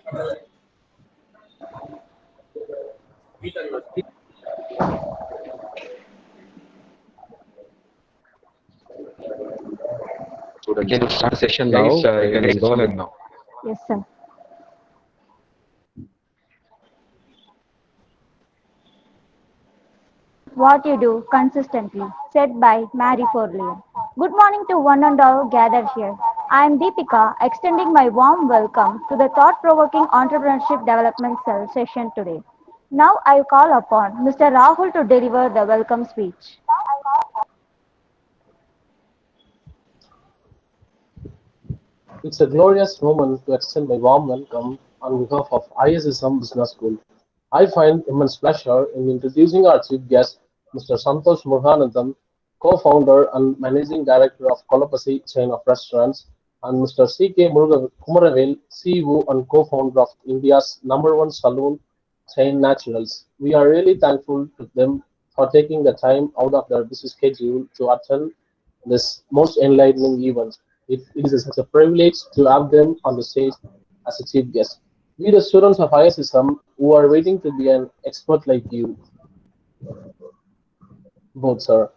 We can start the session now. You can go ahead now. Yes, sir. What you do consistently, said by Mary Forleo. Good morning to one and all gathered here. I am Deepika, extending my warm welcome to the thought-provoking entrepreneurship development cell session today. Now I call upon Mr. Rahul to deliver the welcome speech. It's a glorious moment to extend my warm welcome on behalf of ISSM Business School. I find immense pleasure in introducing our chief guest, Mr. Santosh Muruganandham, co-founder and managing director of Kolapasi chain of restaurants, and Mr. C.K. Kumaravel, CEO and co-founder of India's #1 saloon chain Naturals. We are really thankful to them for taking the time out of their busy schedule to attend this most enlightening event. It is such a privilege to have them on the stage as a chief guest. We, the students of ISSM, who are waiting to be an expert like you, both, sir.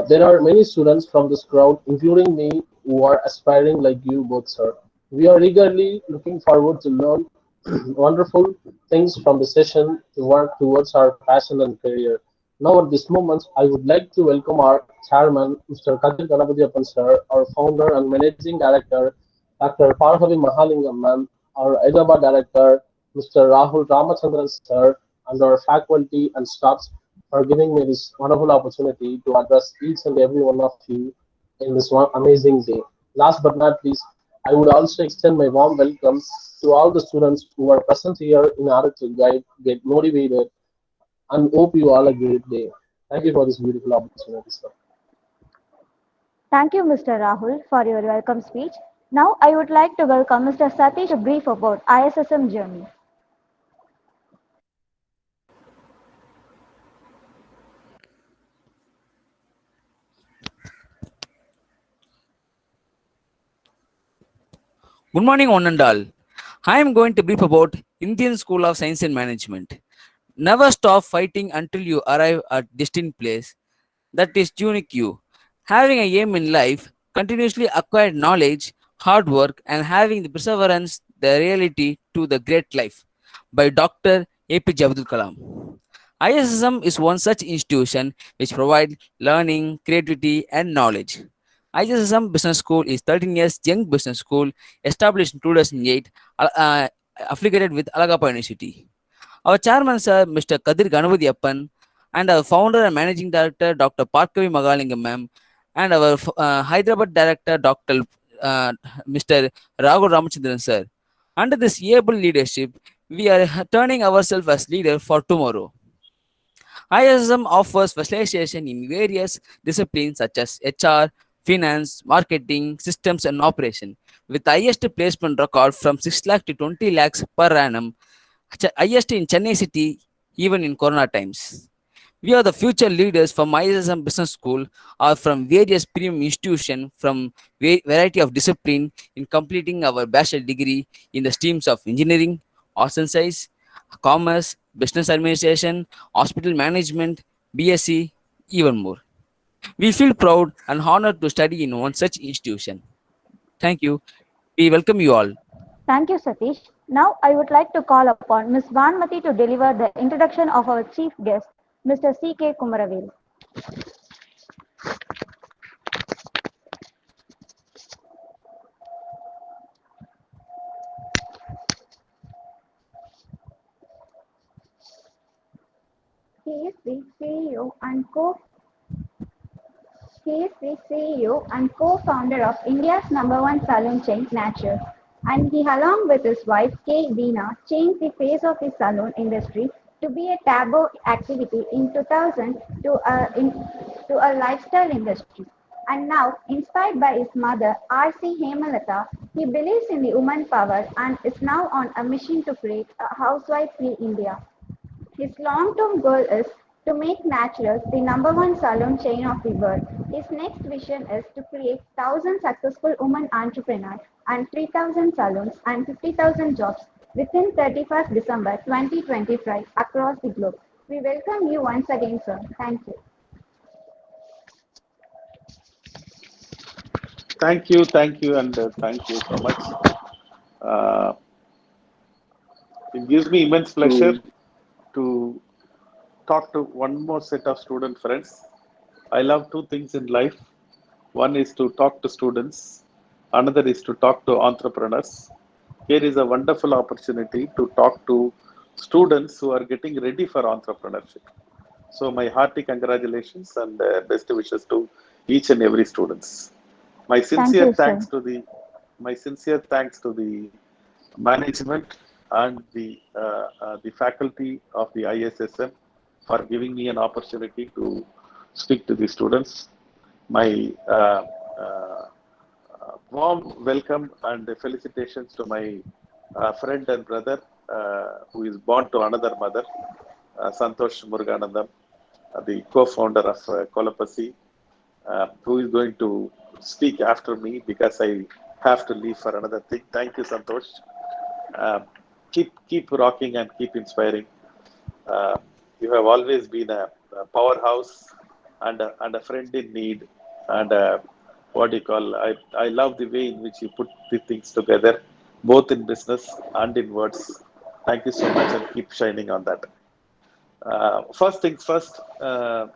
There are many students from this crowd, including me, who are aspiring like you both, sir. We are eagerly looking forward to learn wonderful things from the session to work towards our passion and career. Now, at this moment, I would like to welcome our chairman, Mr. Kadir Ganapathiappan, sir, our founder and managing director, Dr. Parhavi Mahalingam, ma'am, our Hyderabad director, Mr. Rahul Ramachandran, sir, and our faculty and staffs for giving me this wonderful opportunity to address each and every one of you in this one amazing day. Last but not least, I would also extend my warm welcome to all the students who are present here in order to get motivated, and hope you all a great day. Thank you for this beautiful opportunity, sir. Thank you, Mr. Rahul, for your welcome speech. Now I would like to welcome Mr. Satish to brief about ISSM journey. Good morning, one and all. I am going to brief about Indian School of Science and Management. Never stop fighting until you arrive at destined place that is unique you. Having a aim in life, continuously acquired knowledge, hard work, and having the perseverance, the reality to the great life. By Dr. APJ Abdul Kalam. ISSM is one such institution which provides learning, creativity, and knowledge. ISSM Business School is 13 years young business school established in 2008, affiliated with Alagappa University. Our chairman, sir, Mr. Kadir Ganapathiappan, and our founder and managing director, Dr. Parkavi Magalingam, ma'am, and our Hyderabad director, Dr. Mr. Raghu Ramachandran, sir. Under this able leadership, we are turning ourselves as leader for tomorrow. ISM offers specialization in various disciplines such as HR, finance, marketing, systems, and operation, with highest placement record from 6 lakh to 20 lakhs per annum, highest in Chennai city, even in Corona times. We are the future leaders from ISSM Business School or from various premium institutions from variety of discipline in completing our bachelor degree in the streams of engineering, arts and science, commerce, business administration, hospital management, BSc, even more. We feel proud and honored to study in one such institution. Thank you. We welcome you all. Thank you, Satish. Now I would like to call upon Ms. Vanmati to deliver the introduction of our chief guest, Mr. C.K. Kumaravel. He is the CEO and co-founder of India's #1 saloon chain, Nature, and he, along with his wife K. Veena, changed the face of the saloon industry to be a taboo activity in 2000 to a lifestyle industry. And now, inspired by his mother, R.C. Hemalata, he believes in the woman power and is now on a mission to create a housewife-free India. His long-term goal is to make Naturals the #1 saloon chain of the world. His next vision is to create 1,000 successful women entrepreneurs and 3,000 saloons and 50,000 jobs within 31st December 2025 across the globe. We welcome you once again, sir. Thank you. Thank you, and thank you so much. Uh, it gives me immense pleasure to talk to one more set of student friends. I love two things in life. One is to talk to students, another is to talk to entrepreneurs. Here is a wonderful opportunity to talk to students who are getting ready for entrepreneurship. So my hearty congratulations and best wishes to each and every students. My Thank sincere you, thanks sir. to the management and the faculty of the ISSM for giving me an opportunity to speak to the students. My warm welcome and felicitations to my friend and brother who is born to another mother, Santosh Muruganandham, the co-founder of Kolapasi, who is going to speak after me because I have to leave for another thing. Thank you, Santosh. Uh, keep rocking and keep inspiring. Uh, you have always been a powerhouse and a friend in need. And what do you call? I love the way in which you put the things together, both in business and in words. Thank you so much, and keep shining on that. First things first. Uh,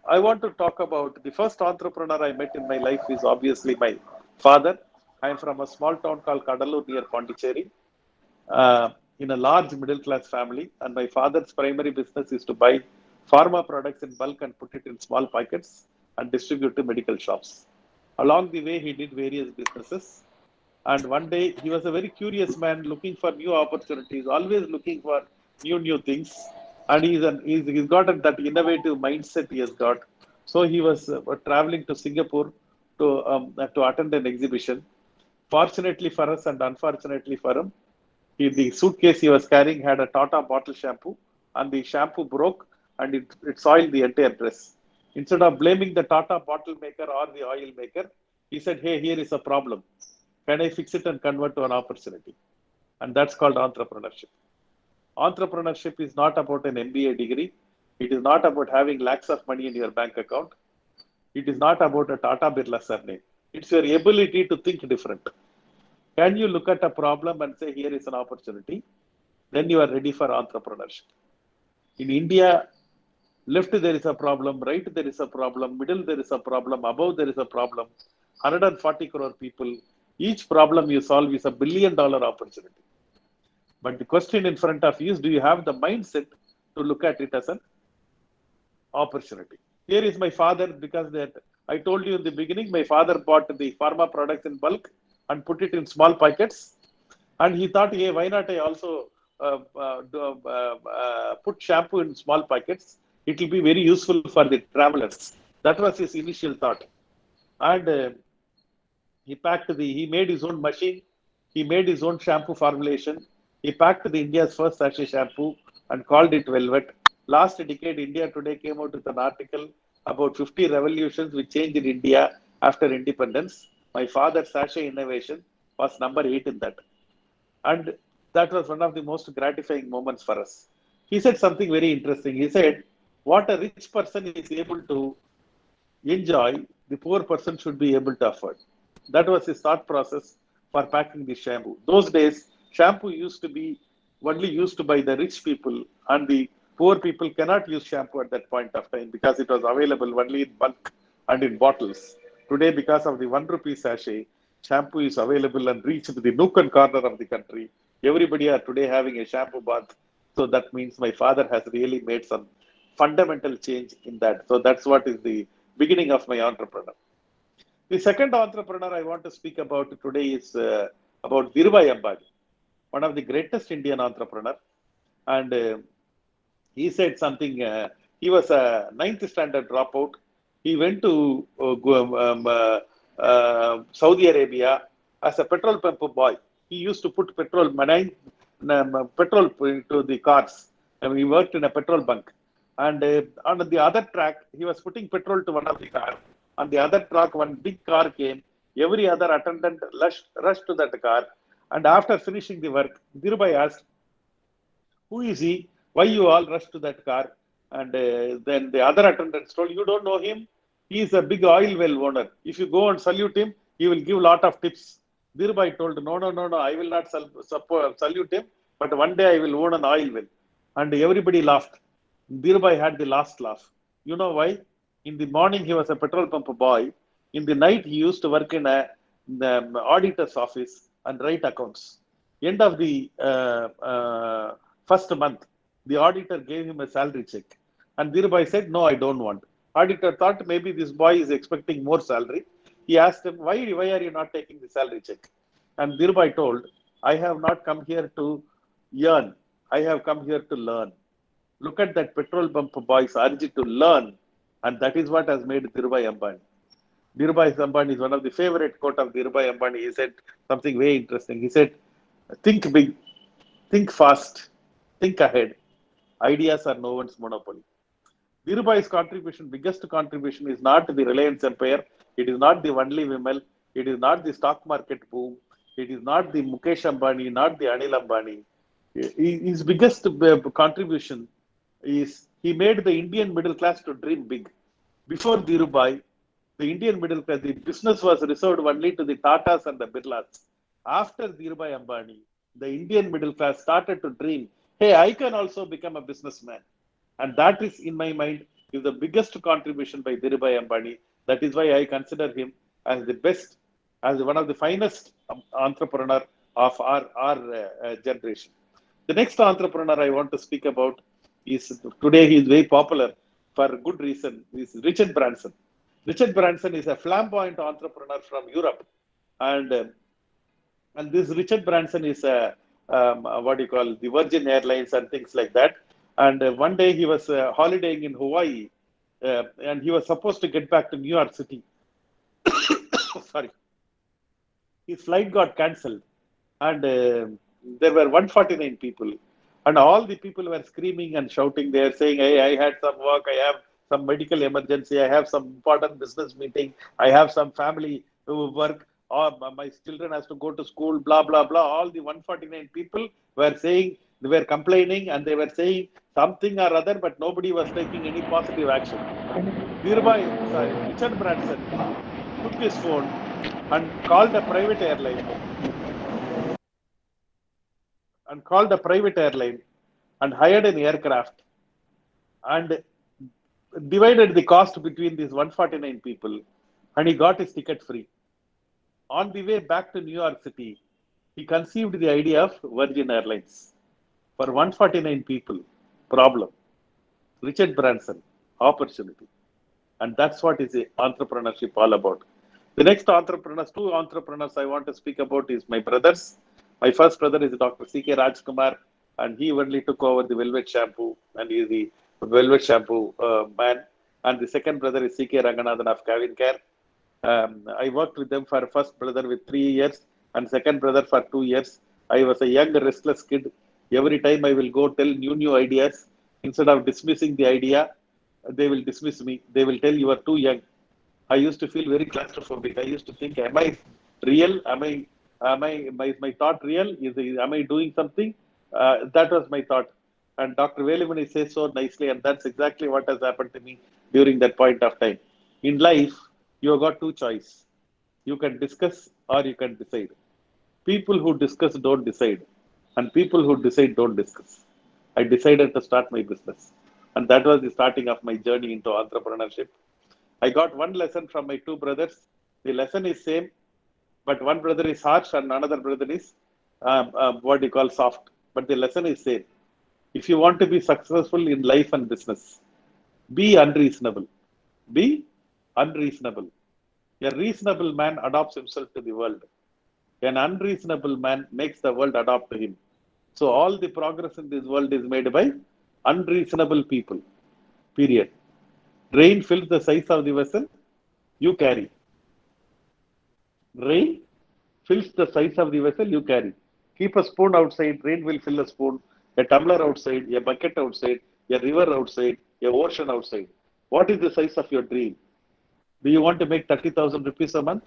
I want to talk about the first entrepreneur I met in my life is obviously my father. I am from a small town called Kadalur near Pondicherry, in a large middle class family. And my father's primary business is to buy pharma products in bulk and put it in small packets and distribute to medical shops. Along the way, he did various businesses. And one day, he was a very curious man looking for new opportunities, always looking for new things. And he's got that innovative mindset he has got. So he was traveling to Singapore to attend an exhibition. Fortunately for us and unfortunately for him, the suitcase he was carrying had a Tata bottle shampoo, and the shampoo broke and it soiled the entire dress. Instead of blaming the Tata bottle maker or the oil maker, he said, "Hey, here is a problem. Can I fix it and convert to an opportunity?" And that's called entrepreneurship. Entrepreneurship is not about an MBA degree. It is not about having lakhs of money in your bank account. It is not about a Tata Birla surname. It's your ability to think different. Can you look at a problem and say, here is an opportunity? Then you are ready for entrepreneurship. In India, left there is a problem, right there is a problem, middle there is a problem, above there is a problem. 140 crore people, each problem you solve is $1 billion opportunity. But the question in front of you is, do you have the mindset to look at it as an opportunity? Here is my father, because that I told you in the beginning, my father bought the pharma products in bulk and put it in small packets. And he thought, hey, why not I also put shampoo in small packets? It will be very useful for the travelers. That was his initial thought. And he made his own machine. He made his own shampoo formulation. He packed the India's first sachet shampoo and called it Velvet. Last decade, India Today came out with an article about 50 revolutions which changed in India after independence. My father's sachet innovation was number 8 in that. And that was one of the most gratifying moments for us. He said something very interesting. He said, what a rich person is able to enjoy, the poor person should be able to afford. That was his thought process for packing the shampoo. Those days, shampoo used to be only used by the rich people, and the poor people cannot use shampoo at that point of time because it was available only in bulk and in bottles. Today, because of the 1 rupee sachet, shampoo is available and reached the nook and corner of the country. Everybody are today having a shampoo bath. So that means my father has really made some fundamental change in that. So that's what is the beginning of my entrepreneur. The second entrepreneur I want to speak about today is about Virba Ambadi, one of the greatest Indian entrepreneur. And he said something. He was a ninth standard dropout. He went to Saudi Arabia as a petrol pump boy. He used to put petrol to the cars. And he worked in a petrol bunk. And on the other track, he was putting petrol to one of the cars. On the other track, one big car came. Every other attendant rushed to that car And after finishing the work, Dhirubhai asked, "Who is he? Why you all rush to that car?" And then the other attendants told, "You don't know him. He is a big oil well owner. If you go and salute him, he will give a lot of tips." Dhirubhai told, "No, no, no, no. I will not salute him. But one day I will own an oil well." And everybody laughed. Dhirubhai had the last laugh. You know why? In the morning, he was a petrol pump boy. In the night, he used to work in the auditor's office and write accounts. End of the first month, the auditor gave him a salary check. And Dhirubhai said, "No, I don't want." Auditor thought maybe this boy is expecting more salary. He asked him, why are you not taking the salary check? And Dhirubhai told, "I have not come here to earn. I have come here to learn." Look at that petrol pump boy's urge to learn. And that is what has made Dhirubhai Ambani. Dhirubhai Ambani is one of the favorite quote of Dhirubhai Ambani. He said something very interesting. He said, "Think big, think fast, think ahead. Ideas are no one's monopoly." Dhirubhai's contribution, biggest contribution, is not the Reliance Empire. It is not the only Vimal. It is not the stock market boom. It is not the Mukesh Ambani, not the Anil Ambani. His biggest contribution is he made the Indian middle class to dream big. Before Dhirubhai, the Indian middle class, the business was reserved only to the Tatas and the Birlas. After Dhirubhai Ambani, the Indian middle class started to dream, hey, I can also become a businessman. And that is, in my mind, is the biggest contribution by Dhirubhai Ambani. That is why I consider him as the best, as one of the finest entrepreneur of our generation. The next entrepreneur I want to speak about is, today he is very popular for good reason, is Richard Branson. Richard Branson is a flamboyant entrepreneur from Europe. And this Richard Branson is what do you call, the Virgin Airlines and things like that. And one day he was holidaying in Hawaii, and he was supposed to get back to New York City. Sorry. His flight got cancelled, and there were 149 people. And all the people were screaming and shouting. They are saying, "Hey, I had some work. I have some medical emergency. I have some important business meeting. I have some family work. Or my children has to go to school, blah, blah, blah." All the 149 people were saying, they were complaining, and they were saying something or other, but nobody was taking any positive action. Richard Branson took his phone and called a private airline and hired an aircraft and divided the cost between these 149 people, and he got his ticket free. On the way back to New York City, he conceived the idea of Virgin Airlines. For 149 people, problem. Richard Branson, opportunity. And that's what is entrepreneurship all about. The next entrepreneurs, two entrepreneurs I want to speak about is my brothers. My first brother is Dr. C.K. Rajkumar, and he only took over the Velvet Shampoo, and he is the Velvet Shampoo man. And the second brother is C.K. Ranganathan of Kavin Care. I worked with them for first brother with 3 years and second brother for 2 years. I was a young, restless kid. Every time I will go tell new ideas. Instead of dismissing the idea, they will dismiss me. They will tell, "You are too young." I used to feel very claustrophobic. I used to think, am I real? Is my thought real? Am I doing something? That was my thought. And Dr. Velimani says so nicely, and that's exactly what has happened to me during that point of time. In life, you have got two choices. You can discuss or you can decide. People who discuss don't decide, and people who decide don't discuss. I decided to start my business, and that was the starting of my journey into entrepreneurship. I got one lesson from my two brothers. The lesson is same, but one brother is harsh and another brother is what you call soft. But the lesson is same. If you want to be successful in life and business, be unreasonable. Be unreasonable. A reasonable man adapts himself to the world. An unreasonable man makes the world adapt to him. So all the progress in this world is made by unreasonable people. Period. Rain fills the size of the vessel you carry. Rain fills the size of the vessel you carry. Keep a spoon outside, rain will fill a spoon. A tumbler outside, a bucket outside, a river outside, a ocean outside. What is the size of your dream? Do you want to make 30,000 rupees a month?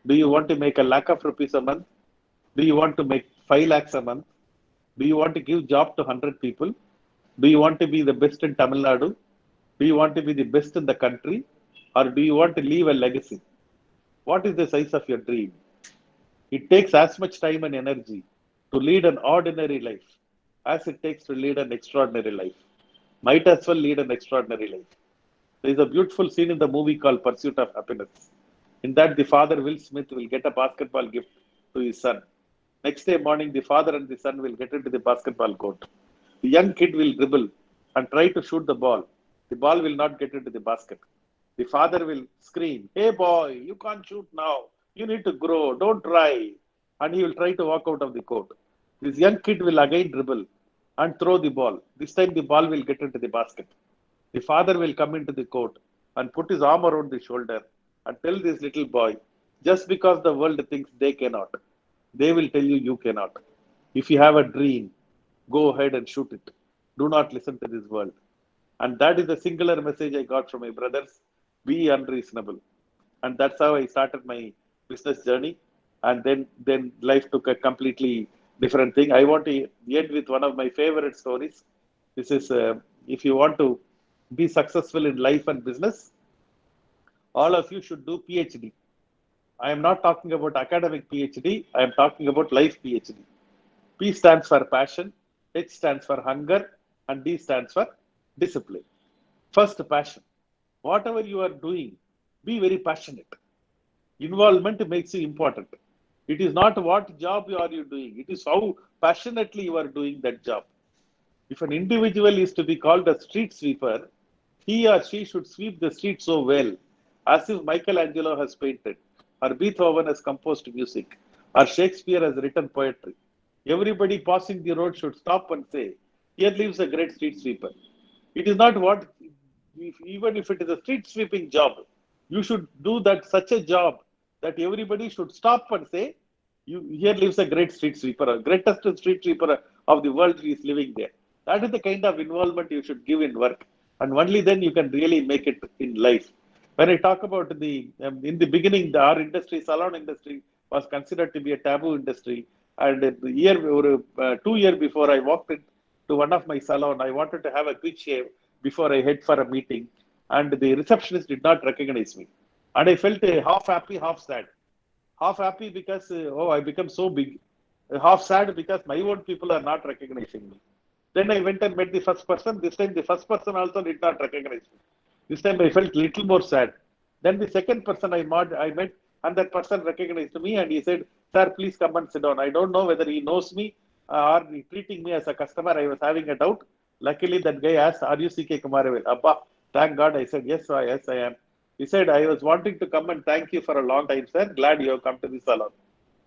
Do you want to make a lakh of rupees a month? Do you want to make 5 lakhs a month? Do you want to give job to 100 people? Do you want to be the best in Tamil Nadu? Do you want to be the best in the country? Or do you want to leave a legacy? What is the size of your dream? It takes as much time and energy to lead an ordinary life as it takes to lead an extraordinary life. Might as well lead an extraordinary life. There is a beautiful scene in the movie called Pursuit of Happiness. In that, the father, Will Smith, will get a basketball gift to his son. Next day morning, the father and the son will get into the basketball court. The young kid will dribble and try to shoot the ball. The ball will not get into the basket. The father will scream, "Hey boy, you can't shoot now. You need to grow. Don't try." And he will try to walk out of the court. This young kid will again dribble and throw the ball. This time the ball will get into the basket. The father will come into the court and put his arm around the shoulder and tell this little boy, just because the world thinks they cannot, they will tell you you cannot. If you have a dream, go ahead and shoot it. Do not listen to this world. And that is the singular message I got from my brothers. Be unreasonable. And that's how I started my business journey. And then life took a completely different thing. I want to end with one of my favorite stories. This is, if you want to be successful in life and business, all of you should do PhD. I am not talking about academic PhD. I am talking about life PhD. P stands for passion, H stands for hunger, and D stands for discipline. First, passion. Whatever you are doing, be very passionate. Involvement makes you important. It is not what job are you doing. It is how passionately you are doing that job. If an individual is to be called a street sweeper, he or she should sweep the street so well, as if Michelangelo has painted, or Beethoven has composed music, or Shakespeare has written poetry. Everybody passing the road should stop and say, "Here lives a great street sweeper." It is not what, even if it is a street sweeping job, you should do that such a job that everybody should stop and say, "Here lives a great street sweeper, a greatest street sweeper of the world is living there." That is the kind of involvement you should give in work, and only then you can really make it in life. When I talk about in the beginning, our industry, salon industry, was considered to be a taboo industry. And the year or 2 years before I walked into one of my salon, I wanted to have a quick shave before I head for a meeting, and the receptionist did not recognize me, and I felt half happy, half sad. Half happy because oh, I become so big. Half sad because my own people are not recognizing me. Then I went and met the first person. This time the first person also did not recognize me. This time I felt little more sad. Then the second person I met, and that person recognized me and he said, "Sir, please come and sit down." I don't know whether he knows me or he treating me as a customer. I was having a doubt. Luckily, that guy asked, "Are you CK Kumaravel?" Abba, thank God. I said, "Yes, sir, yes, I am." He said, "I was wanting to come and thank you for a long time, sir. Glad you have come to the salon."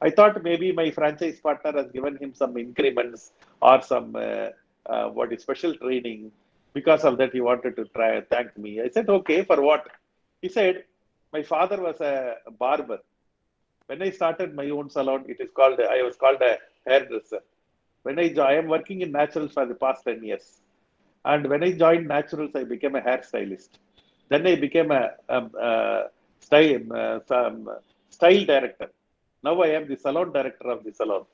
I thought maybe my franchise partner has given him some increments or some what is special training. Because of that, he wanted to try thank me. I said, "Okay, for what?" He said, "My father was a barber. When I started my own salon, I was called a hairdresser. I am working in naturals for the past 10 years. And when I joined naturals, I became a hairstylist. Then I became a style director. Now I am the salon director of the salon.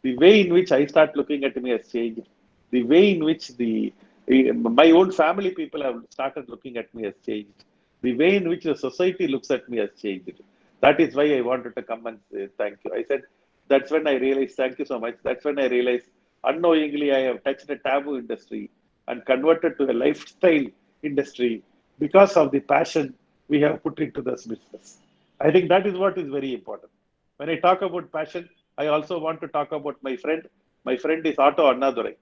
The way in which I start looking at me has changed. The way in which my own family people have started looking at me has changed. The way in which the society looks at me has changed. That is why I wanted to come and say thank you. I said, that's when I realized, thank you so much. That's when I realized, unknowingly, I have touched a taboo industry and converted to a lifestyle industry because of the passion we have put into this business. I think that is what is very important. When I talk about passion, I also want to talk about my friend. My friend is Auto Annadurai.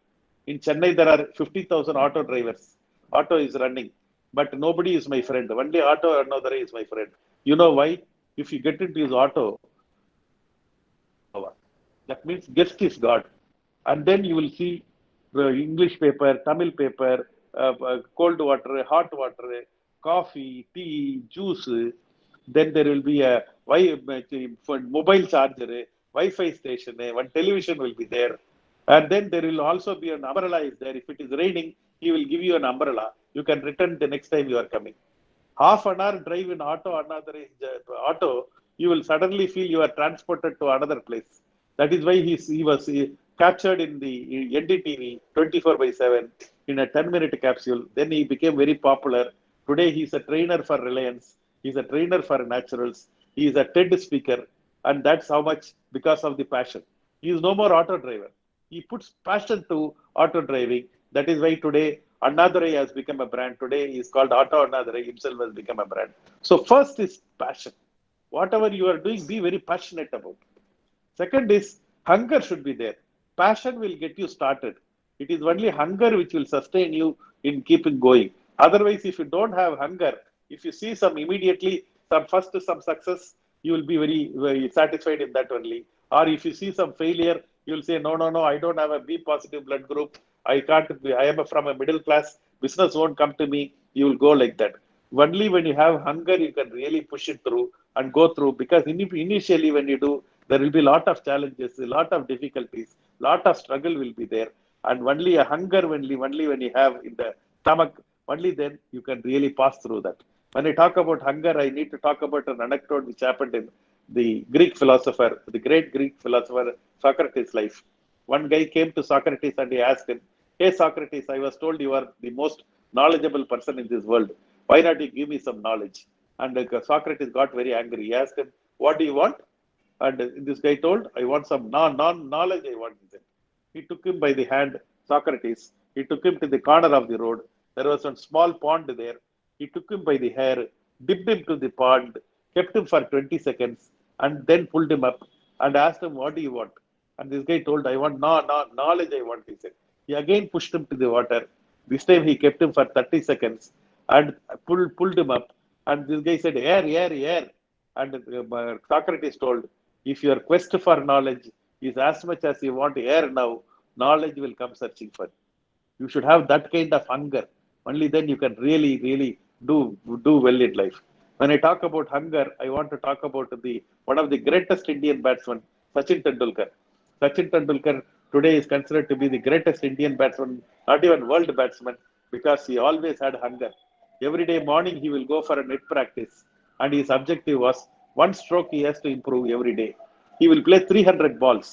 In Chennai, there are 50,000 auto drivers. Auto is running, but nobody is my friend. Only Auto Annadurai is my friend. You know why? If you get into his auto, that means guest is God. And then you will see the English paper, Tamil paper, cold water, hot water, coffee, tea, juice. Then there will be a mobile charger, Wi-Fi station, one television will be there. And then there will also be an umbrella is there. If it is raining, he will give you an umbrella. You can return the next time you are coming. Half an hour drive in auto, you will suddenly feel you are transported to another place. That is why he was captured in the NDTV 24/7 in a 10-minute capsule. Then he became very popular. Today he's a trainer for Reliance. He's a trainer for Naturals. He is a TED speaker. And that's how much because of the passion. He is no more auto driver. He puts passion to auto driving. That is why today Annadurai has become a brand. Today he is called Auto Annadurai himself has become a brand. So first is passion. Whatever you are doing, be very passionate about. Second is hunger should be there. Passion will get you started. It is only hunger which will sustain you in keeping going. Otherwise, if you don't have hunger, if you see some immediately some success, you will be very satisfied in that only. Or if you see some failure, you will say, no, I don't have a B positive blood group. I can't be, I am from a middle class. Business won't come to me. You will go like that. Only when you have hunger, you can really push it through and go through. Because initially, when you do, there will be a lot of challenges, a lot of difficulties, lot of struggle will be there. And only a hunger, only when you have in the stomach, only then you can really pass through that. When I talk about hunger, I need to talk about an anecdote which happened in the Greek philosopher, the great Greek philosopher Socrates' life. One guy came to Socrates and he asked him, "Hey Socrates, I was told you are the most knowledgeable person in this world. Why not you give me some knowledge?" And Socrates got very angry. He asked him, "What do you want?" And this guy told, "I want some knowledge, I want," he said. He took him by the hand, Socrates. He took him to the corner of the road. There was one small pond there. He took him by the hair, dipped him to the pond, kept him for 20 seconds, and then pulled him up and asked him, "What do you want?" And this guy told, "I want knowledge, I want," he said. He again pushed him to the water. This time he kept him for 30 seconds and pulled him up. And this guy said, "Air, air, air." And Socrates told, "If your quest for knowledge is as much as you want air now, knowledge will come searching for you." You should have that kind of hunger. Only then you can really do well in life. When I talk about hunger, I want to talk about the one of the greatest Indian batsmen, Sachin Tendulkar. Sachin Tendulkar today is considered to be the greatest Indian batsman, not even world batsman, because he always had hunger. Every day morning he will go for a net practice, and his objective was one stroke he has to improve every day. He will play 300 balls.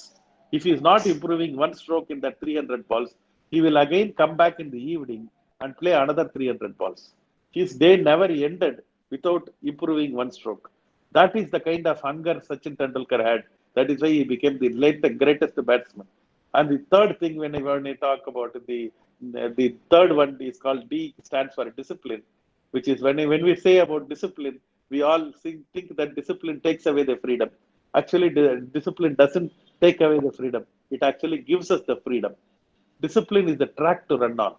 If he is not improving one stroke in that 300 balls, he will again come back in the evening and play another 300 balls. His day never ended without improving one stroke. That is the kind of hunger Sachin Tendulkar had. That is why he became the greatest batsman. And the third thing, when I talk about the third one is called D, stands for discipline, which is when we say about discipline, we all think that discipline takes away the freedom. Actually, discipline doesn't take away the freedom. It actually gives us the freedom. Discipline is the track to run on.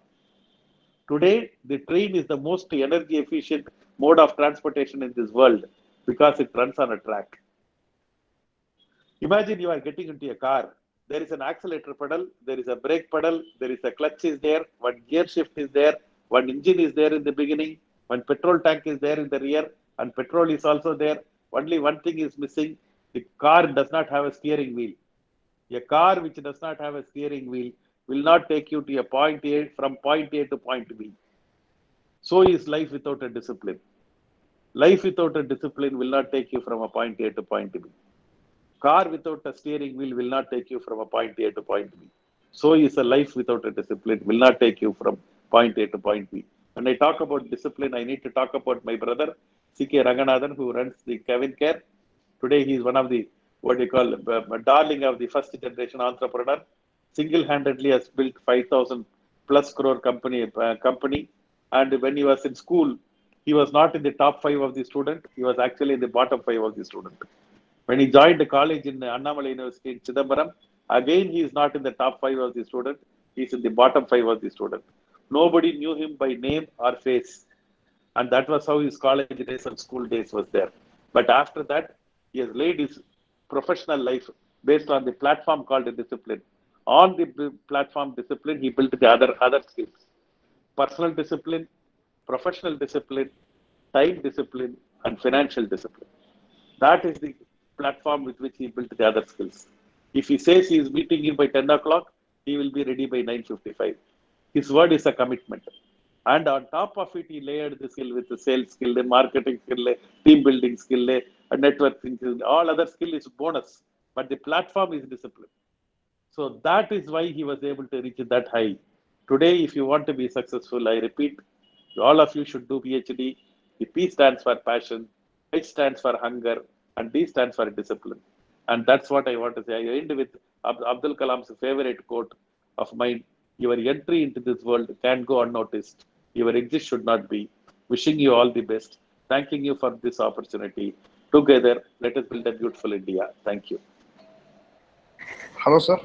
Today, the train is the most energy efficient mode of transportation in this world because it runs on a track. Imagine you are getting into a car. There is an accelerator pedal, there is a brake pedal, there is a clutch is there, one gear shift is there, one engine is there in the beginning, one petrol tank is there in the rear, and petrol is also there. Only one thing is missing. The car does not have a steering wheel. A car which does not have a steering wheel will not take you to a point A from point A to point B. So is life without a discipline. Life without a discipline will not take you from a point A to point B. Car without a steering wheel will not take you from a point A to point B. So is a life without a discipline will not take you from point A to point B. When I talk about discipline, I need to talk about my brother, C.K. Ranganathan, who runs the Kevin Care. Today, he is one of the, what they call, darling of the first generation entrepreneur. Single-handedly has built 5,000 plus crore company. And when he was in school, he was not in the top 5 of the student. He was actually in the bottom 5 of the student. When he joined the college in Annamalai University in Chidambaram, again he is not in the top 5 of the student. He is in the bottom 5 of the student. Nobody knew him by name or face. And that was how his college days and school days was there. But after that, he has laid his professional life based on the platform called the discipline. On the platform discipline, he built the other skills. Personal discipline, professional discipline, time discipline, and financial discipline. That is the platform with which he built the other skills. If he says he is meeting you by 10 o'clock, he will be ready by 9:55. His word is a commitment. And on top of it, he layered the skill with the sales skill, the marketing skill, team building skill, a networking skill. All other skill is bonus. but the platform is discipline. So that is why he was able to reach that high. Today, if you want to be successful, I repeat, all of you should do PhD. The P stands for passion, H stands for hunger, and D stands for discipline. And that's what I want to say. I end with Abdul Kalam's favorite quote of mine: "Your entry into this world can go unnoticed. Your exit should not be." Wishing you all the best. Thanking you for this opportunity. Together, let us build a beautiful India. Thank you. Hello, sir.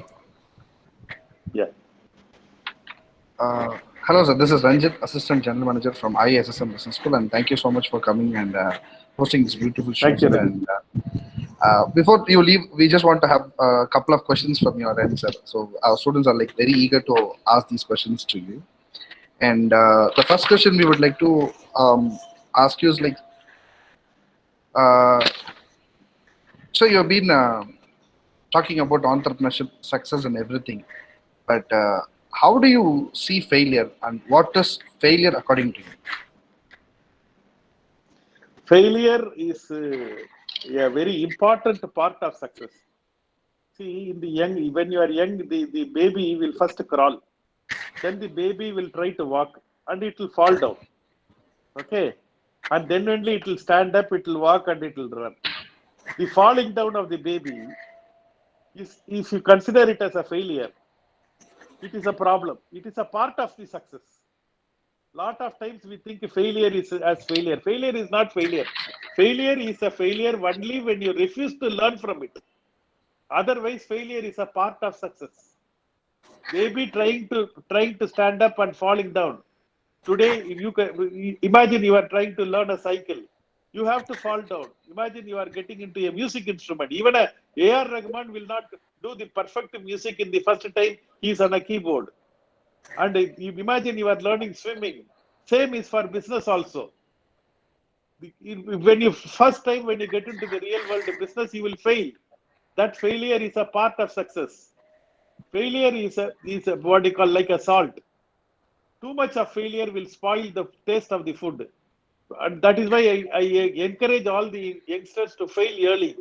Yeah. Hello, sir. This is Ranjit, Assistant General Manager from ISSM Business School, and thank you so much for coming and hosting this beautiful show, Thank you, sir. Ranjit. And before you leave, we just want to have a couple of questions from your end, sir. So our students are like very eager to ask these questions to you. And the first question we would like to ask you is like, so you've been talking about entrepreneurship, success, and everything, but how do you see failure, and what is failure according to you? Failure is a very important part of success. See, in the young, when you are young, the baby will first crawl. Then the baby will try to walk and it will fall down. Okay. And then only it will stand up, it will walk and it will run. The falling down of the baby is, if you consider it as a failure, it is a problem. It is a part of the success. Lot of times we think failure is as failure. Failure is not failure. Failure is a failure only when you refuse to learn from it. Otherwise, failure is a part of success. Maybe trying to stand up and falling down. Today, if you can, imagine you are trying to learn a cycle. You have to fall down. Imagine you are getting into a music instrument. Even a A.R. Rahman will not do the perfect music in the first time he is on a keyboard. And you imagine you are learning swimming. Same is for business also. When you first time when you get into the real world business, you will fail. That failure is a part of success. Failure is a what you call like a salt. Too much of failure will spoil the taste of the food. And that is why I encourage all the youngsters to fail early.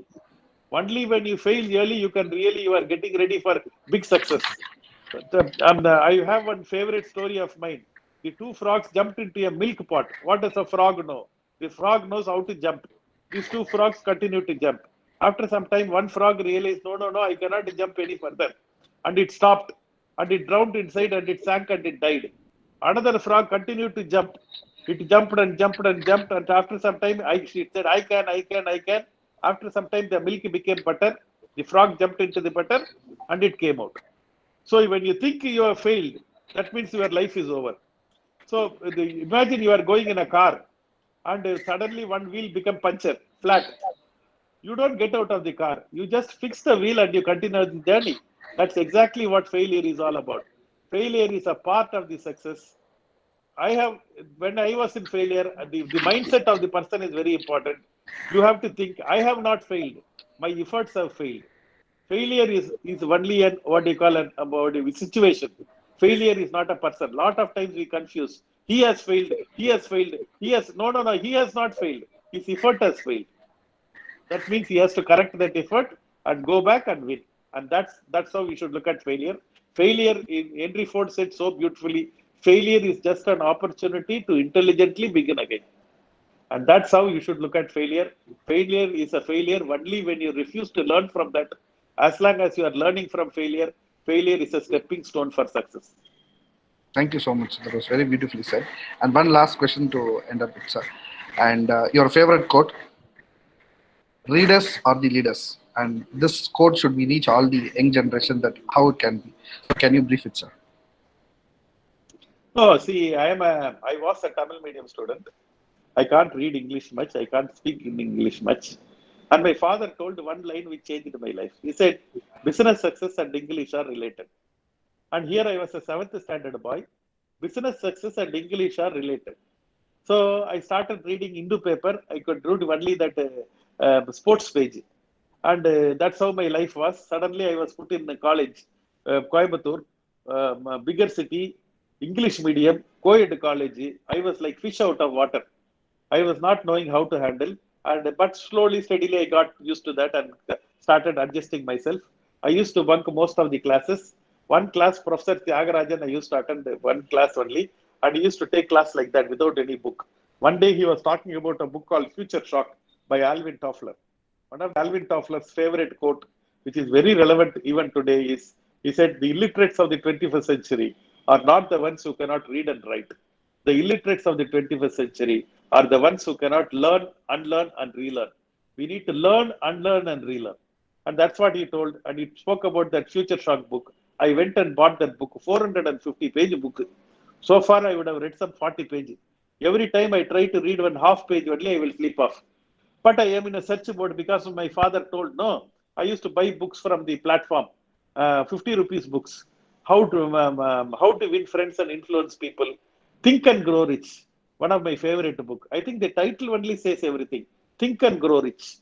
Only when you fail early, you are getting ready for big success. I have one favorite story of mine. The two frogs jumped into a milk pot. What does a frog know? The frog knows how to jump. These two frogs continue to jump. After some time, one frog realized, no, I cannot jump any further. And it stopped. And it drowned inside and it sank and it died. Another frog continued to jump. It jumped and jumped and jumped. And after some time, it said, I can. After some time, the milk became butter. The frog jumped into the butter and it came out. So when you think you have failed, that means your life is over. So imagine you are going in a car and suddenly one wheel become punctured, flat. You don't get out of the car. You just fix the wheel and you continue the journey. That's exactly what failure is all about. Failure is a part of the success. When I was in failure, the mindset of the person is very important. You have to think, I have not failed. My efforts have failed. Failure is only an what do you call about a situation. Failure is not a person. Lot of times we confuse. He has failed. He has failed. He has no. He has not failed. His effort has failed. That means he has to correct that effort and go back and win. And that's how we should look at failure. Failure, Henry Ford said so beautifully. Failure is just an opportunity to intelligently begin again. And that's how you should look at failure. Failure is a failure only when you refuse to learn from that. As long as you are learning from failure, failure is a stepping stone for success. Thank you so much. That was very beautifully said. And one last question to end up with, sir. And your favorite quote: "Readers are the leaders." And this quote should be reach all the young generation that how it can be. So can you brief it, sir? Oh, see, I was a Tamil medium student. I can't read English much. I can't speak in English much. And my father told one line which changed my life. He said, business success and English are related. And here I was a 7th standard boy. Business success and English are related. So I started reading Hindu paper. I could read only that sports page. And that's how my life was. Suddenly I was put in college, Coimbatore, a bigger city, English medium, co-ed college. I was like fish out of water. I was not knowing how to handle. But slowly, steadily, I got used to that. And started adjusting myself. I used to bunk most of the classes. One class, Professor Tyagarajan, I used to attend one class only, and he used to take class like that without any book. One day he was talking about a book called Future Shock by Alvin Toffler. One of Alvin Toffler's favorite quote, which is very relevant even today, is he said, "The illiterates of the 21st century are not the ones who cannot read and write. The illiterates of the 21st century are the ones who cannot learn, unlearn, and relearn. We need to learn, unlearn, and relearn." And that's what he told. And he spoke about that Future Shock book. I went and bought that book, 450-page book. So far, I would have read some 40 pages. Every time I try to read one half page only, I will sleep off. But I am in a search mode because my father told, no, I used to buy books from the platform, 50 rupees books. How to win friends and influence people. Think and Grow Rich. One of my favorite book. I think the title only says everything. Think and Grow Rich.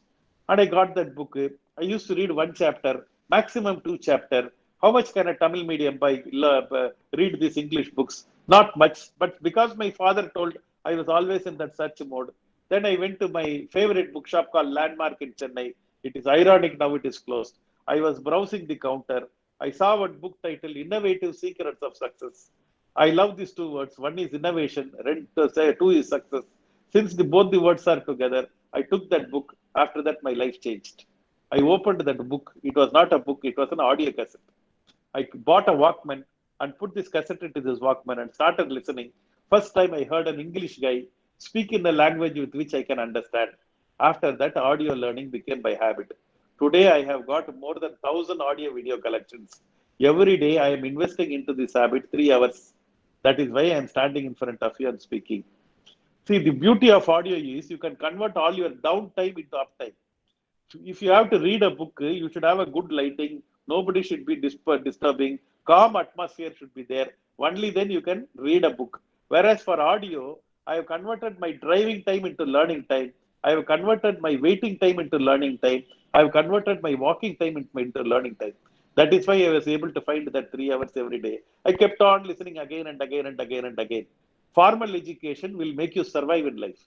And I got that book. I used to read one chapter, maximum 2 chapters. How much can a Tamil medium read these English books? Not much. But because my father told, I was always in that search mode. Then I went to my favorite bookshop called Landmark in Chennai. It is ironic now it is closed. I was browsing the counter. I saw one book titled Innovative Secrets of Success. I love these 2 words. One is innovation, two is success. Since both the words are together, I took that book. After that, my life changed. I opened that book. It was not a book, it was an audio cassette. I bought a Walkman and put this cassette into this Walkman and started listening. First time I heard an English guy speak in a language with which I can understand. After that, audio learning became by habit. Today, I have got more than 1,000 audio video collections. Every day, I am investing into this habit 3 hours. That is why I am standing in front of you and speaking. See, the beauty of audio is you can convert all your downtime into uptime. If you have to read a book, you should have a good lighting. Nobody should be disturbing. Calm atmosphere should be there. Only then you can read a book. Whereas for audio, I have converted my driving time into learning time. I have converted my waiting time into learning time. I have converted my walking time into learning time. That is why I was able to find that 3 hours every day. I kept on listening again and again and again and again. Formal education will make you survive in life.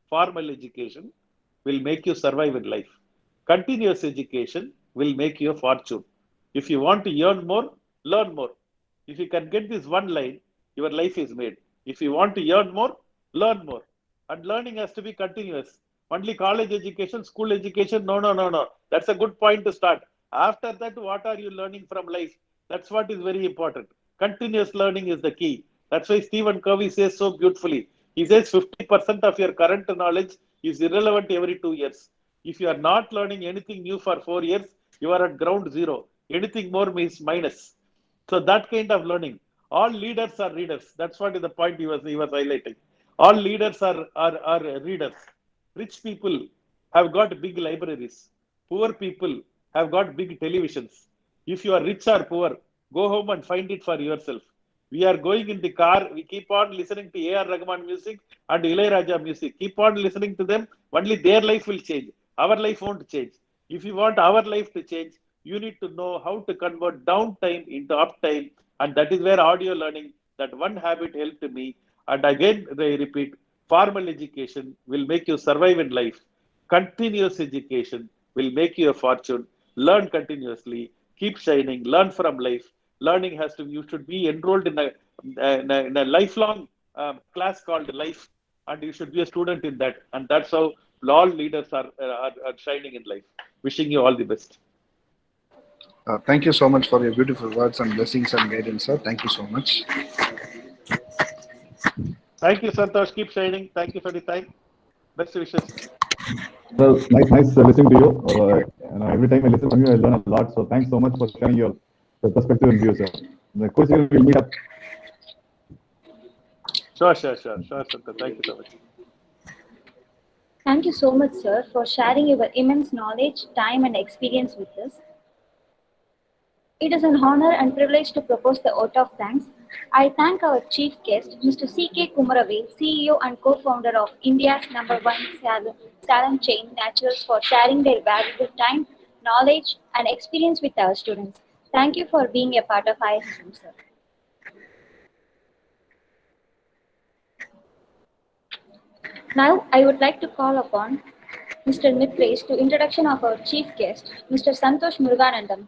Formal education will make you survive in life. Continuous education will make you a fortune. If you want to earn more, learn more. If you can get this one line, your life is made. If you want to earn more, learn more. And learning has to be continuous. Only college education, school education, no. That's a good point to start. After that, what are you learning from life? That's what is very important. Continuous learning is the key. That's why Stephen Covey says so beautifully. He says 50% of your current knowledge is irrelevant every 2 years. If you are not learning anything new for 4 years, you are at ground zero. Anything more means minus. So that kind of learning. All leaders are readers. That's what is the point he was highlighting. All leaders are readers. Rich people have got big libraries. Poor people have got big televisions. If you are rich or poor, go home and find it for yourself. We are going in the car, we keep on listening to A.R. Rahman music and Ilayaraja music. Keep on listening to them, only their life will change. Our life won't change. If you want our life to change, you need to know how to convert downtime into uptime. And that is where audio learning, that one habit helped me. And again, I repeat, formal education will make you survive in life. Continuous education will make you a fortune. Learn continuously, keep shining, learn from life. Learning has to, you should be enrolled in a lifelong class called life, and you should be a student in that. And that's how all leaders are shining in life. Wishing you all the best. Thank you so much for your beautiful words and blessings and guidance, sir. Thank you so much. Thank you, Santosh. Keep shining. Thank you for the time. Best wishes. Well, nice listening to you. Every time I listen from you, I learn a lot. So thanks so much for sharing your perspective and views, sir. Coincidentally, we'll meet up. Sure, Santosh. Thank you so much. Thank you so much, sir, for sharing your immense knowledge, time, and experience with us. It is an honor and privilege to propose the vote of thanks. I thank our chief guest, Mr. C.K. Kumaravel, CEO and co-founder of India's #1 salon chain, Naturals, for sharing their valuable time, knowledge, and experience with our students. Thank you for being a part of ISSM, sir. Now, I would like to call upon Mr. Mithresh, to introduction of our chief guest, Mr. Santosh Muruganandham.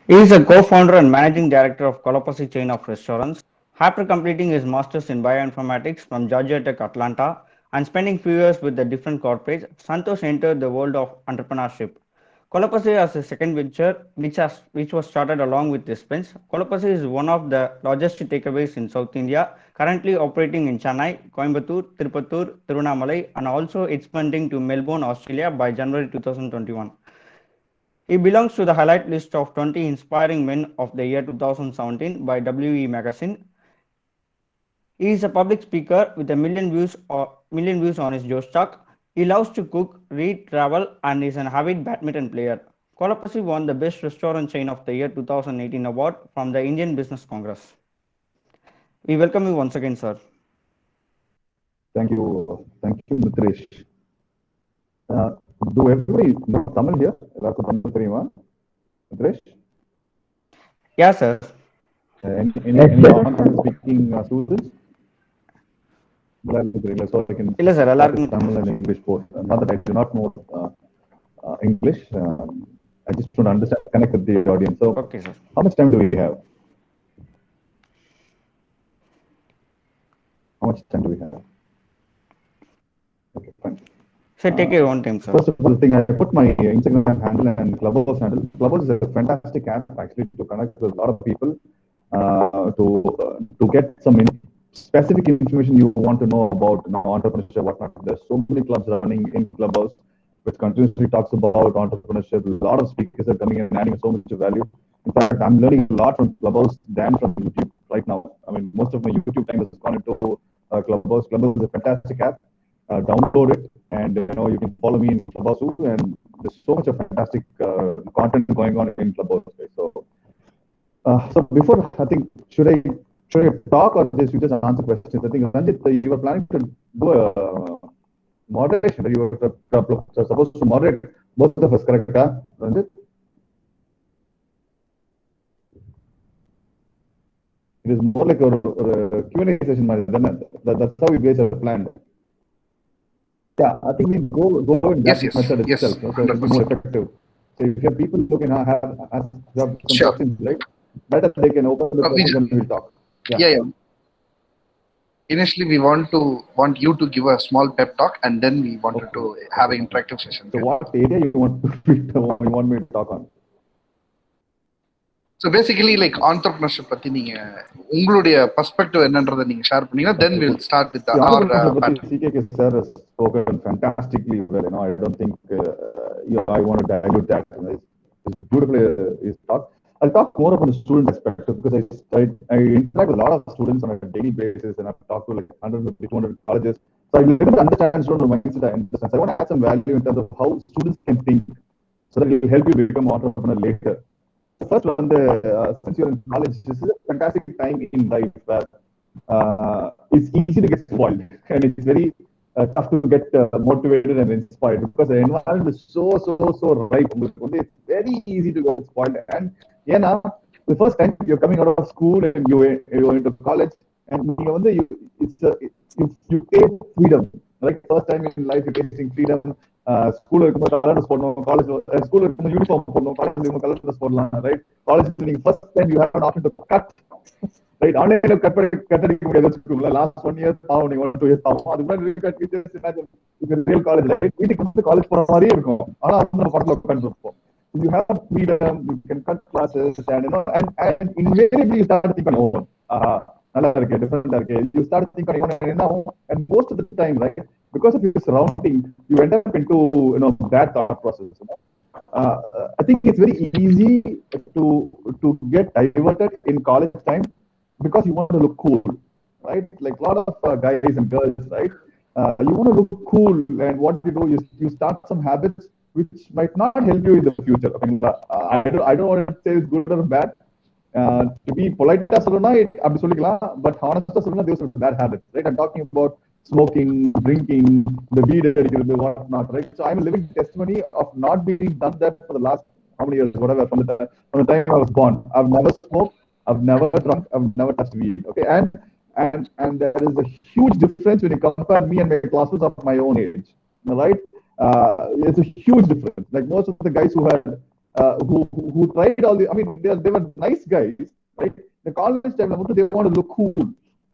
He is a co-founder and managing director of Kolopasi chain of restaurants. After completing his master's in bioinformatics from Georgia Tech Atlanta and spending few years with the different corporates, Santosh entered the world of entrepreneurship. Kolopasi has a second venture which was started along with his friends. Kolopasi is one of the largest takeaways in South India, currently operating in Chennai, Coimbatore, Tirupattur, Tiruvannamalai, and also expanding to Melbourne, Australia by January 2021. He belongs to the highlight list of 20 inspiring men of the year 2017 by WE magazine. He is a public speaker with a million views on his Josh Talk. He loves to cook, read, travel, and is an avid badminton player. Kolapasi won the Best Restaurant Chain of the Year 2018 award from the Indian Business Congress. We welcome you once again, sir. Thank you, Mithresh. Do everybody know Tamil here? Mithresh? Yeah, sir. Any non-Tamil speaking students? So I can Tamil and English both. Not that I do not know English. I just want to understand, connect with the audience. So, okay, sir. How much time do we have? How much time do we have? Okay, fine. So take your own time, sir. First of all, I put my Instagram handle and Clubhouse handle. Clubhouse is a fantastic app actually to connect with a lot of people, to get some specific information you want to know about entrepreneurship, whatnot. There's so many clubs running in Clubhouse which continuously talks about entrepreneurship. A lot of speakers are coming in and adding so much value. In fact, I'm learning a lot from Clubhouse than from YouTube right now. I mean, most of my YouTube time has gone into Clubhouse. Clubhouse is a fantastic app. Download it, and you can follow me in Clubhouse too. And there's so much of fantastic content going on in Clubhouse. So before, I think should I talk or just answer questions? I think Ranjit, you were planning to do a moderation. You were supposed to moderate both of us, correct, Ranjit? It is more like a Q&A session, that's how you guys have planned. Yeah, I think we go in that method itself. So it will be more effective. So if you have people who can have some questions, right? Better they can open the questions and we'll talk. Yeah. Initially, we want you to give a small pep talk, and then we wanted to have an interactive session. So what area you want me to talk on? So basically, like entrepreneurship, your perspective and share then we'll start with our CK sir has spoken fantastically well. I don't think I want to dilute that. It's beautifully his talk. I'll talk more about the student perspective because I interact with a lot of students on a daily basis, and I've talked to like 100, 200 colleges. So I little bit understand student mindset. I want to add some value in terms of how students can think, so that it will help you become an entrepreneur later. First one, since you're in college, this is a fantastic time in life where it's easy to get spoiled, and it's very tough to get motivated and inspired because the environment is so ripe. It's very easy to get spoiled. And the first time you're coming out of school and you're into college, and you take freedom. Like first time in life, you're tasting freedom. School college school uniform color, right? College first time you have an option to cut, right? Online cut last 1 year, 2 years. Just imagine it's a real college, right? We take the college for you have freedom, you can cut classes, and invariably you start thinking on you start thinking on and most of the time, right? Because of your surrounding, you end up into that thought process. I think it's very easy to get diverted in college time because you want to look cool, right? Like a lot of guys and girls, right? You want to look cool, and what you do is you start some habits which might not help you in the future. I mean, I don't want to say it's good or bad. To be polite, but honest, those are bad habits, right? I'm talking about smoking, drinking, the weed addiction, whatnot, right? So I'm a living testimony of not being done that for the last how many years, whatever, from the time I was born. I've never smoked, I've never drunk, I've never touched weed. Okay, and and there is a huge difference when you compare me and my classmates of my own age, right? It's a huge difference. Like most of the guys who had who tried all the, I mean, they were nice guys, right? The college time, they want to look cool,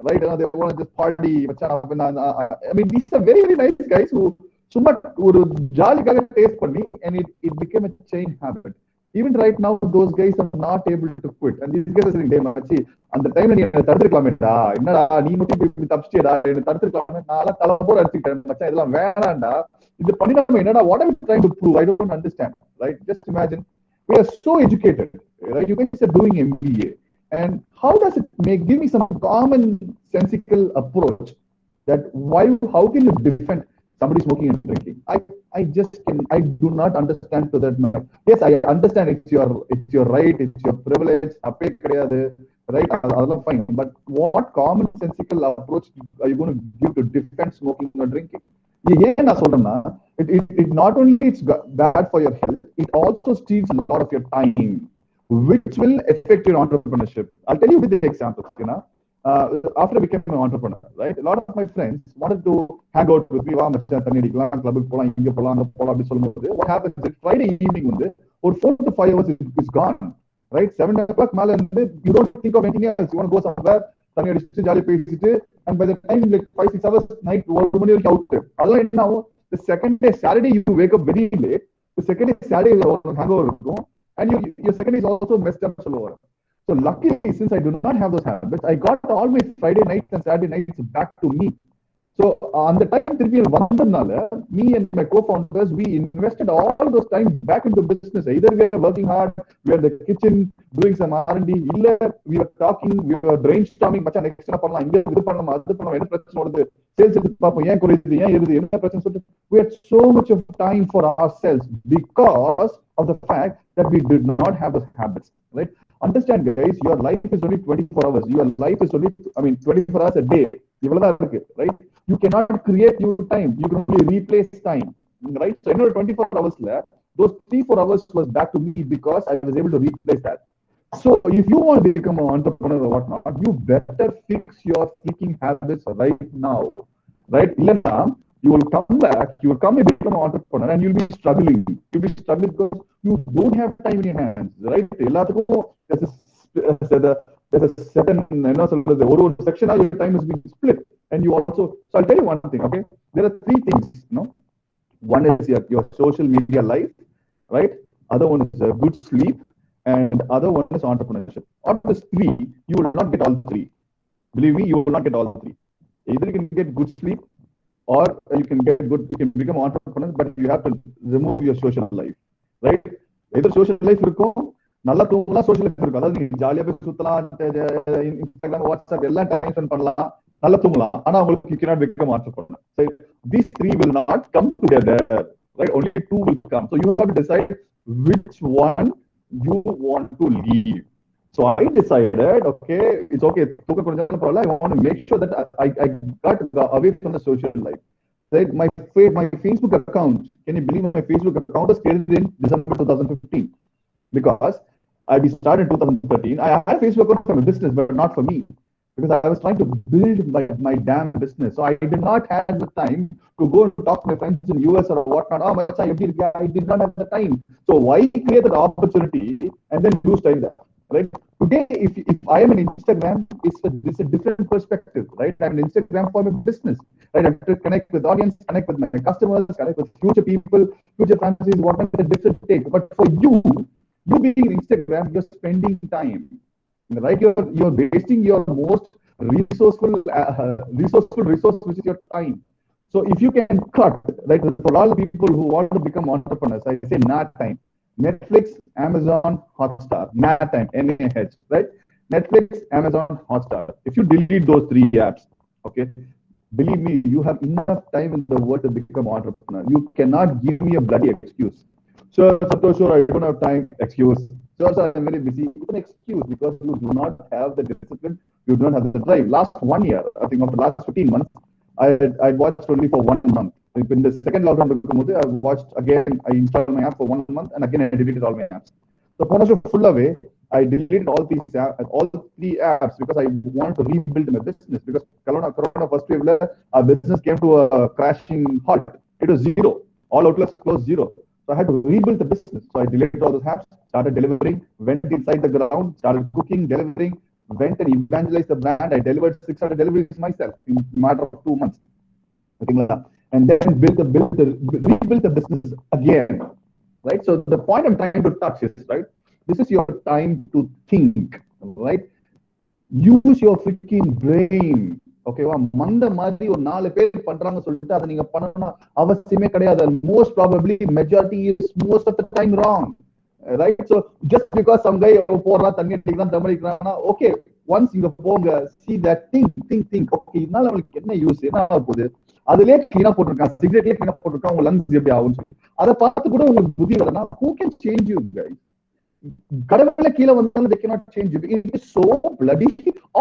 right? They want to just party. I mean, these are very, very nice guys who சும்மா ஒரு ஜாலிக்காக taste பண்ணி, and it became a chain habit. Even right now, those guys are not able to quit. And these guys are saying, "Hey, machi, அந்த டைம்ல நீ என்ன தடுத்துக்கலாமேடா, என்னடா நீ மட்டும் இப்படி தப்பிச்சிட்டேடா, என்ன தடுத்துக்கலாமே, நான் தலைப்போட அடிச்சுக்கிட்டேன் மச்சான், இதெல்லாம் வேணாண்டா, இது பண்ணி நம்ம என்னடா, what are we trying to prove? I don't understand." Right? Just imagine, we are so educated, right? You guys are doing MBA, and how does it give me some common sensical approach that how can you defend somebody smoking and drinking? I do not understand to that much. Yes, I understand it's your right, it's your privilege, right? That's fine. But what common sensical approach are you going to give to defend smoking or drinking? It not only it's bad for your health, it also steals a lot of your time, which will affect your entrepreneurship. I'll tell you with the examples, after I became an entrepreneur, right? A lot of my friends wanted to hang out with me. What happens is Friday evening, or 4 to 5 hours is gone, right? 7 o'clock, you don't think of anything else. You want to go somewhere, and by the time like 5-6 hours night, out there. Now, the second day, Saturday, you wake up very late. The second day, Saturday, you hangover, and your second day is also messed up. So luckily, since I do not have those habits, I got all my Friday nights and Saturday nights back to me. So on the time me and my co-founders, we invested all those time back into business. Either we are working hard, we are in the kitchen doing some R&D, we were talking, we were brainstorming, we had so much of time for ourselves because of the fact that we did not have those habits, right? Understand, guys, your life is only 24 hours. Your life is only, 24 hours a day. Right? You cannot create new time. You can only replace time, right? So, 24 hours left. Those 3-4 hours was back to me because I was able to replace that. So, if you want to become an entrepreneur or whatnot, you better fix your freaking habits right now, right? You will come back, you will come and become an entrepreneur, and you'll be struggling. You'll be struggling because you don't have time in your hands, right? There's a certain, section of your time is being split. And you also, so I'll tell you one thing, okay? There are 3 things, One is your social media life, right? Other one is good sleep, and other one is entrepreneurship. Out of these 3, you will not get all 3. Believe me, you will not get all 3. Either you can get good sleep, or you can become an entrepreneur, but you have to remove your social life, right? Either social life நல்லா தூங்கலாம், social life இருக்கும். அதாவது நீங்க ஜாலியா போய் சுத்தலாம், Instagram, WhatsApp எல்லாம் time spend பண்ணலாம், நல்லா தூங்கலாம். ஆனா உங்களுக்கு you cannot become entrepreneur. So these 3 will not come together, right? Only 2 will come. So you have to decide which one you want to leave. So I decided, okay, it's okay. I want to make sure that I got away from the social life. Right? My Facebook account, can you believe my Facebook account was created in December 2015? Because I started in 2013. I had a Facebook account for my business, but not for me. Because I was trying to build my damn business. So I did not have the time to go and talk to my friends in the US or whatnot. I did not have the time. So why create an opportunity and then lose time there? Right? Today, if I am an Instagram, it's a different perspective, right? I'm an Instagram for my business. Right? I have to connect with audience, connect with my customers, connect with future people, future franchisees, whatever the different take. But for you being in Instagram, you're spending time, right? You're wasting your most resourceful resource, which is your time. So if you can cut, right, for all people who want to become entrepreneurs, I say NAT time. Netflix, Amazon, Hotstar, NAT time, NAH, right? Netflix, Amazon, Hotstar. If you delete those 3 apps, okay, believe me, you have enough time in the world to become an entrepreneur. You cannot give me a bloody excuse. Sure, I don't have time. Excuse. Sure, I'm very busy. It's an excuse because you do not have the discipline. You do not have the drive. Last 1 year, I think of the last 15 months, I watched only for 1 month. In the second lockdown, I watched again. I installed my app for 1 month, and again I deleted all my apps. So, full away. I deleted all three apps because I wanted to rebuild my business. Because Corona first wave, our business came to a crashing halt. It was zero. All outlets closed, zero. So I had to rebuild the business. So I deleted all those apps, started delivering, went inside the ground, started cooking, delivering, went and evangelized the brand. I delivered 600 deliveries myself in a matter of 2 months. And then rebuild the business again. Right? So the point I'm trying to touch is, right, this is your time to think, right? Use your freaking brain. ஓகேவா? மந்த மாதிரி ஒரு 4 பேர் பண்றாங்க சொல்லிட்டு அதை நீங்க பண்ணணும் அவசியமே கிடையாது. Most probably majority is most of the time wrong. Right? So just because some guy போடுறா தண்ணி அடிக்கிறான் தமிழ் அடிக்கிறான்னா ஓகே, ஒன்ஸ் இங்க போங்க, see that think ஓகே, இதனால அவங்களுக்கு என்ன யூஸ், என்ன ஆக போகுது, அதுலயே கிளீனா போட்டிருக்கான், சிகரெட்லயே கிளீனா போட்டிருக்கான், உங்க லங்ஸ் எப்படி ஆகும் அதை பார்த்து கூட உங்களுக்கு புத்தி வரனா, who can change you guys? கடவுளே கீழே வந்தாலும் they cannot change you. It is so bloody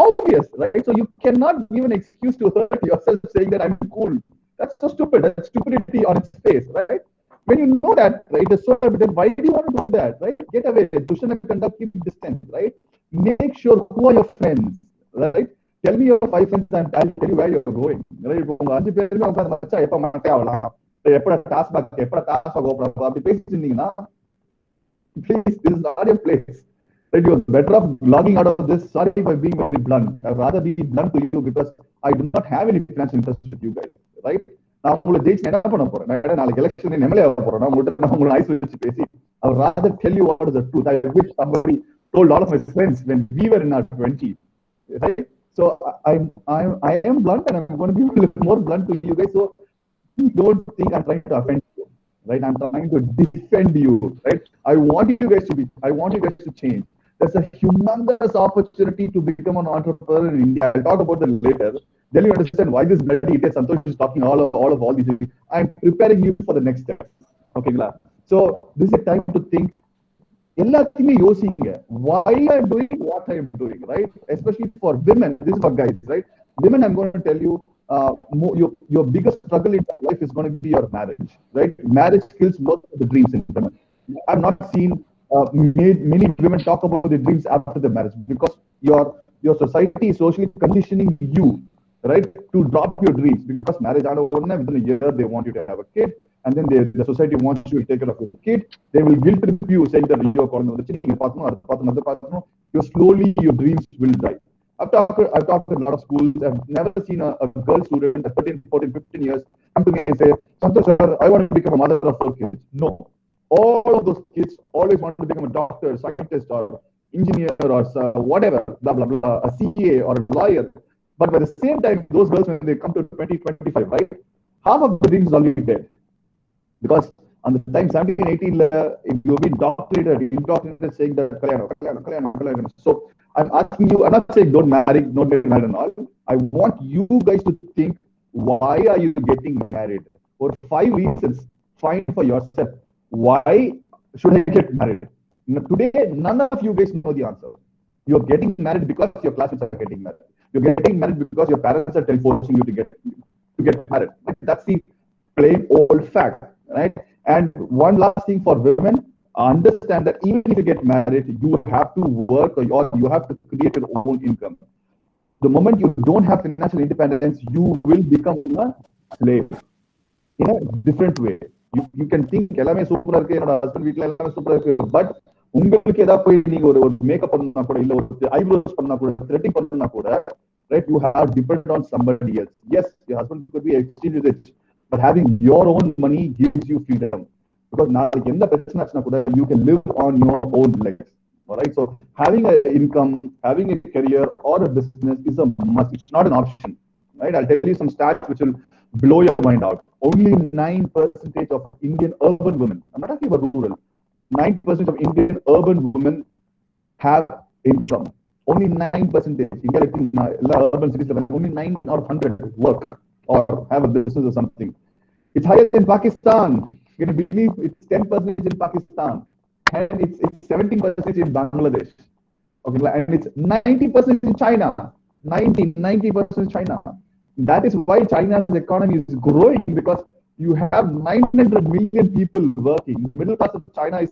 obvious, right? So you cannot give an excuse to hurt yourself saying that I'm cool. That's so stupid. That's stupidity on its face, right? When you know that, right, it's so evident, why do you want to do that, right? Get away. Dushan and conduct, keep distance, right? Make sure who are your friends, right? Tell me your 5 friends and I'll tell you where you're going. Right? உங்க 5 பேருமே உட்கார்ந்து மச்சா எப்ப மட்டே ஆகலாம், எப்பட task open அப்படி பேசிட்டீங்கன்னா, please, this is not your place. Right? You're better off logging out of this. Sorry for being very blunt. I'd rather be blunt to you because I do not have any financial interest with you guys. Right? நான் உங்களை ஜெயிச்சு என்ன பண்ண போறேன்? நாளைக்கு election MLA ஆக போறேன். நான் உங்களை ஐஸ் வச்சு பேசி I would rather tell you what is the truth. I wish somebody told all of my friends when we were in our 20s. Right? So I am blunt and I'm going to be a little more blunt to you guys. So don't think I'm trying to offend you. Right? I'm trying to defend you. Right? I want you guys to change. There's a humongous opportunity to become an entrepreneur in India. I'll talk about that later. Then you understand why this bloody idiot Santosh is talking all of all these things. I'm preparing you for the next step. Okay, so this is a time to think. எல்லாத்தையுமே யோசிங்க. Why I'm doing what I'm doing, right? Especially for women. This is for guys, right? Women, I'm going to tell you, your biggest struggle in life is going to be your marriage, right? Marriage kills most of the dreams in women. I've not seen many women talk about their dreams after the marriage because your society is socially conditioning you, right, to drop your dreams because marriage within a year they want you to have a kid, and then the society wants you to take care of your kid. They will guilt trip you saying that slowly your dreams will die. I've talked to a lot of schools. I've never seen a girl student at 13, 14, 15 years come to me and say, Santosh sir, I want to become a mother of 4 kids. No. All of those kids always want to become a doctor, scientist, or engineer, or whatever, blah, blah, blah, a CA or a lawyer. But by the same time, those girls, when they come to 20, 25, right, half of the dreams is already dead. Because on the time 17, 18, if you've been indoctrinated saying that, Kalyana. So I'm asking you, I'm not saying don't get married and all. I want you guys to think, why are you getting married? For 5 reasons, find for yourself. Why should I get married? Today, none of you guys know the answer. You're getting married because your classmates are getting married. You're getting married because your parents are forcing you to get married. That's the plain old fact, right? And one last thing for women, understand that even if you get married, you have to work or you have to create your own income. The moment you don't have financial independence, you will become a slave in a different way. You can think எல்லாமே சூப்பரா இருக்கு, என்னோட husband வீட்ல எல்லாமே சூப்பரா இருக்கு, but உங்களுக்கு ஏதாவது போய் நீங்க ஒரு மேக்கப் பண்ணா கூட, இல்ல ஒரு ஐப்ரோஸ் பண்ணா கூட, த்ரெட்டிங் பண்ணா கூட, right, you have depended on somebody else. Yes, your husband could be extremely rich, but having your own money gives you freedom. Because நாளைக்கு எந்த பிரச்சனை ஆச்சுனா கூட you can live on your own legs. Alright, so having an income, having a career or a business is a must. It's not an option. Right? I'll tell you some stats which will blow your mind out. Only 9% of Indian urban women, I'm not talking about rural, 9% of Indian urban women have income. Only 9%. In urban cities, only 9 or 100 work or have a business or something. It's higher in Pakistan. You can believe it's 10% in Pakistan. And it's 17% in Bangladesh. Okay, and it's 90% in China. 90% in China. That is why China's economy is growing, because you have 900 million people working. Middle class of China is